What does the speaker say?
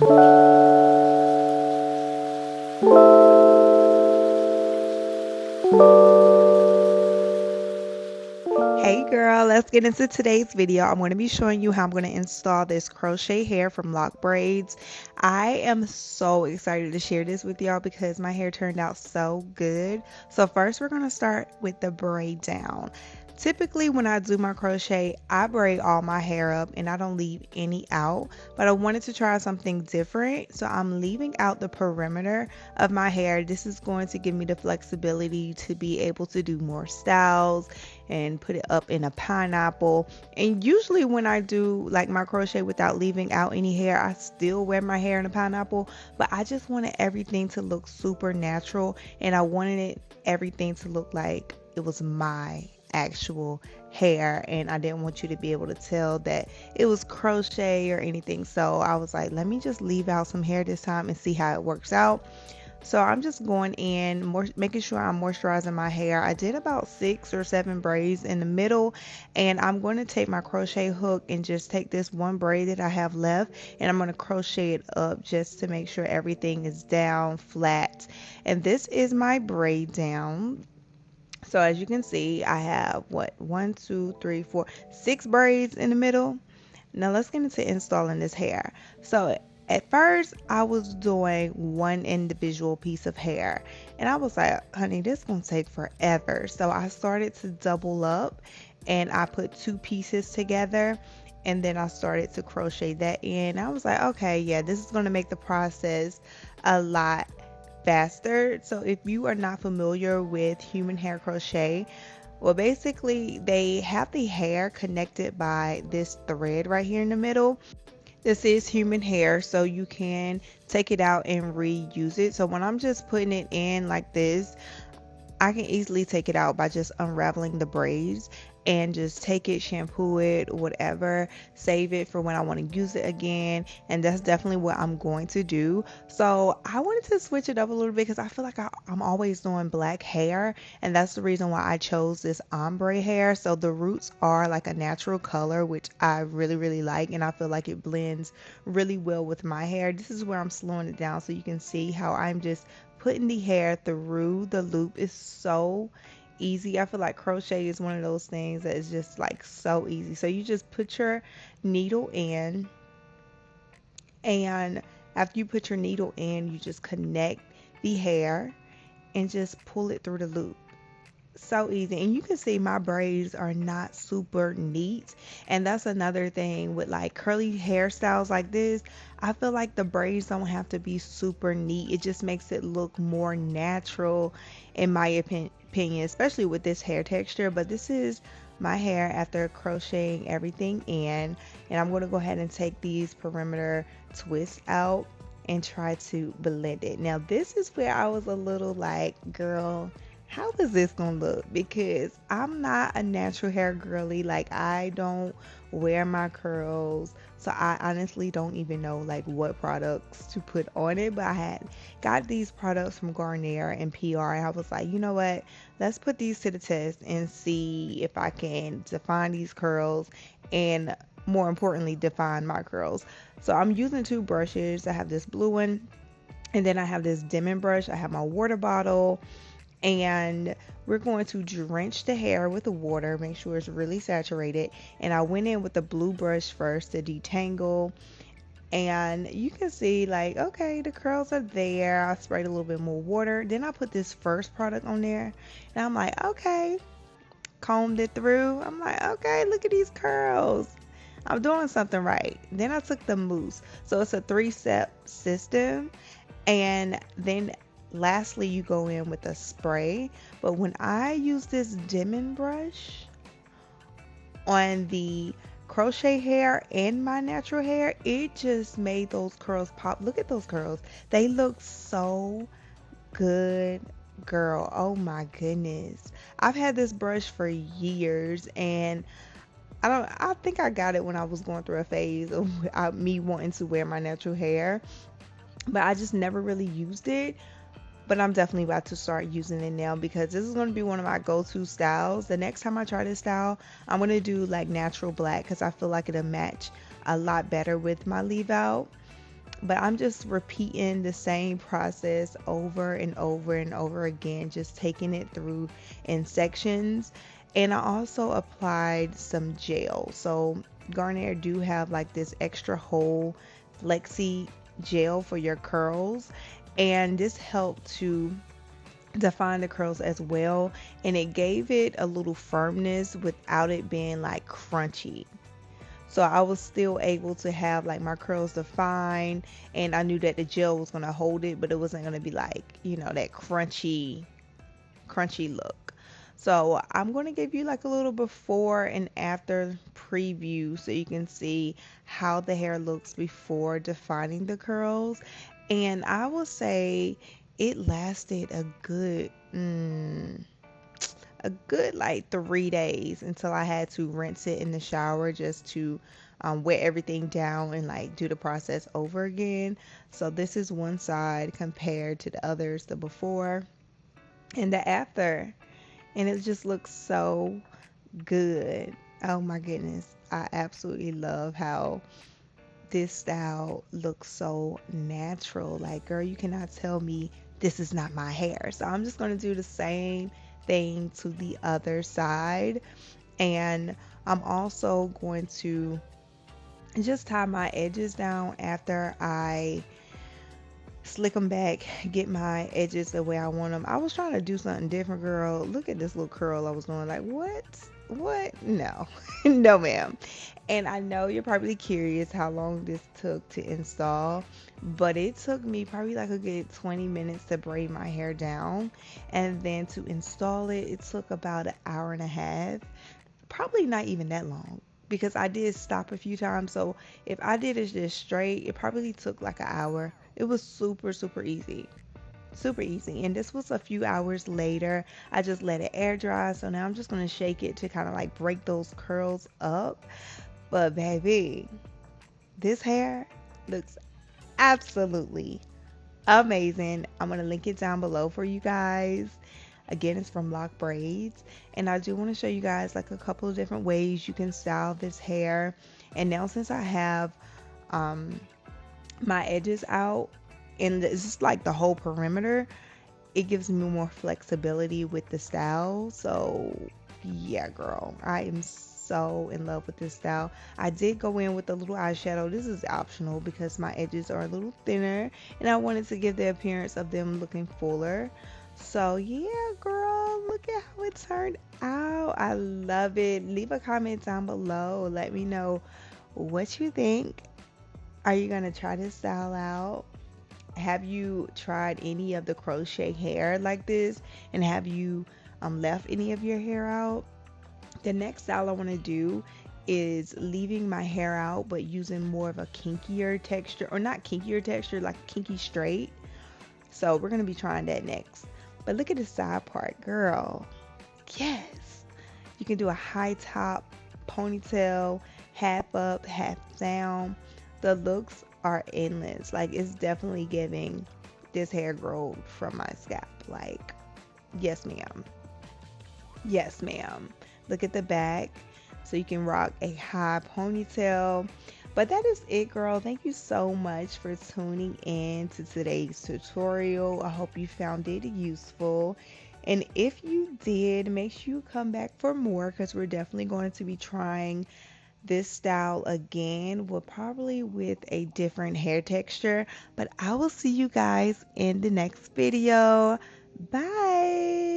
Hey girl, let's get into today's video. I'm going to be showing you how I'm going to install this crochet hair from LockBraids. I am so excited to share this with y'all because my hair turned out so good. So first we're going to start with the braid down. Typically when I do my crochet, I braid all my hair up and I don't leave any out, but I wanted to try something different. So I'm leaving out the perimeter of my hair. This is going to give me the flexibility to be able to do more styles and put it up in a pineapple. And usually when I do like my crochet without leaving out any hair, I still wear my hair in a pineapple, but I just wanted everything to look super natural and I wanted everything to look like it was my actual hair, and I didn't want you to be able to tell that it was crochet or anything. So I was like, let me just leave out some hair this time and see how it works out. So I'm just going in, making sure I'm moisturizing my hair. I did about 6 or 7 braids in the middle, and I'm going to take my crochet hook and just take this one braid that I have left, and I'm going to crochet it up just to make sure everything is down flat. And this is my braid down. So as you can see, I have what, 6 braids in the middle. Now let's get into installing this hair. So at first I was doing one individual piece of hair and I was like, honey, this is gonna take forever. So I started to double up and I put 2 pieces together, and then I started to crochet that in. I was like, okay, yeah, this is gonna make the process a lot faster. So if you are not familiar with human hair crochet, well, basically, they have the hair connected by this thread right here in the middle. This is human hair, so you can take it out and reuse it. So when I'm just putting it in like this, I can easily take it out by just unraveling the braids and just take it, shampoo it, whatever, save it for when I want to use it again. And that's definitely what I'm going to do. So I wanted to switch it up a little bit because I feel like I'm always doing black hair, and that's the reason why I chose this ombre hair. So the roots are like a natural color, which I really, really like, and I feel like it blends really well with my hair. This is where I'm slowing it down so you can see how I'm just putting the hair through the loop. Is so easy. I feel like crochet is one of those things that is just like so easy. So you just put your needle in, and after you put your needle in, you just connect the hair and just pull it through the loop. So easy. And you can see my braids are not super neat, and that's another thing with like curly hairstyles like this. I feel like the braids don't have to be super neat. It just makes it look more natural in my opinion, especially with this hair texture. But this is my hair after crocheting everything in, and I'm going to go ahead and take these perimeter twists out and try to blend it. Now this is where I was a little like, girl, how is this gonna look? Because I'm not a natural hair girly. Like, I don't wear my curls, so I honestly don't even know like what products to put on it. But I had got these products from Garnier and PR, and I was like, you know what, let's put these to the test and see if I can define these curls, and more importantly, define my curls. So I'm using 2 brushes. I have this blue one, and then I have this dimming brush. I have my water bottle, and we're going to drench the hair with the water, make sure it's really saturated. And I went in with the blue brush first to detangle, and you can see like, okay, the curls are there. I sprayed a little bit more water, then I put this first product on there, and I'm like, okay, combed it through. I'm like, okay, look at these curls, I'm doing something right. Then I took the mousse, so it's a 3-step system. And then lastly, you go in with a spray. But when I use this dimming brush on the crochet hair and my natural hair, it just made those curls pop. Look at those curls. They look so good, girl. Oh my goodness. I've had this brush for years, and I think I got it when I was going through a phase of me wanting to wear my natural hair, but I just never really used it. But I'm definitely about to start using it now because this is going to be one of my go-to styles. The next time I try this style, I'm going to do like natural black because I feel like it'll match a lot better with my leave out. But I'm just repeating the same process over and over and over again, just taking it through in sections. And I also applied some gel. So Garnier do have like this extra whole flexi gel for your curls, and this helped to define the curls as well, and it gave it a little firmness without it being like crunchy. So I was still able to have like my curls defined, and I knew that the gel was going to hold it, but it wasn't going to be like, that crunchy look. So I'm going to give you like a little before and after preview so you can see how the hair looks before defining the curls. And I will say it lasted a good like 3 days until I had to rinse it in the shower just to wet everything down and like do the process over again. So this is one side compared to the others, the before and the after, and it just looks so good. Oh my goodness, I absolutely love how this style looks so natural. Like, girl, you cannot tell me this is not my hair. So I'm just going to do the same thing to the other side. And I'm also going to just tie my edges down after I slick them back, get my edges the way I want them. I was trying to do something different, girl. Look at this little curl I was doing. Like, what? What? No. No, ma'am. And I know you're probably curious how long this took to install, but it took me probably like a good 20 minutes to braid my hair down. And then to install it, it took about an hour and a half. Probably not even that long because I did stop a few times. So if I did it just straight, it probably took like an hour. It was super, super easy. Super easy. And this was a few hours later. I just let it air dry. So now I'm just going to shake it to kind of like break those curls up. But baby, this hair looks absolutely amazing. I'm going to link it down below for you guys. Again, it's from LockBraids. And I do want to show you guys like a couple of different ways you can style this hair. And now since I have um, my edges out and it's just like the whole perimeter, it gives me more flexibility with the style. So yeah, girl, I am so in love with this style. I did go in with a little eyeshadow. This is optional because my edges are a little thinner and I wanted to give the appearance of them looking fuller. So yeah, girl, look at how it turned out. I love it. Leave a comment down below. Let me know what you think. Are you gonna try this style out? Have you tried any of the crochet hair like this? And have you left any of your hair out? The next style I want to do is leaving my hair out but using more of a kinkier texture, or not kinkier texture, like kinky straight. So we're going to be trying that next. But look at the side part, girl. Yes. You can do a high top ponytail, half up, half down. The looks are endless. Like, it's definitely giving this hair growth from my scalp. Like, yes, ma'am. Yes, ma'am. Look at the back. So you can rock a high ponytail. But that is it, girl. Thank you so much for tuning in to today's tutorial. I hope you found it useful. And if you did, make sure you come back for more because we're definitely going to be trying this style again, well, probably with a different hair texture. But I will see you guys in the next video. Bye.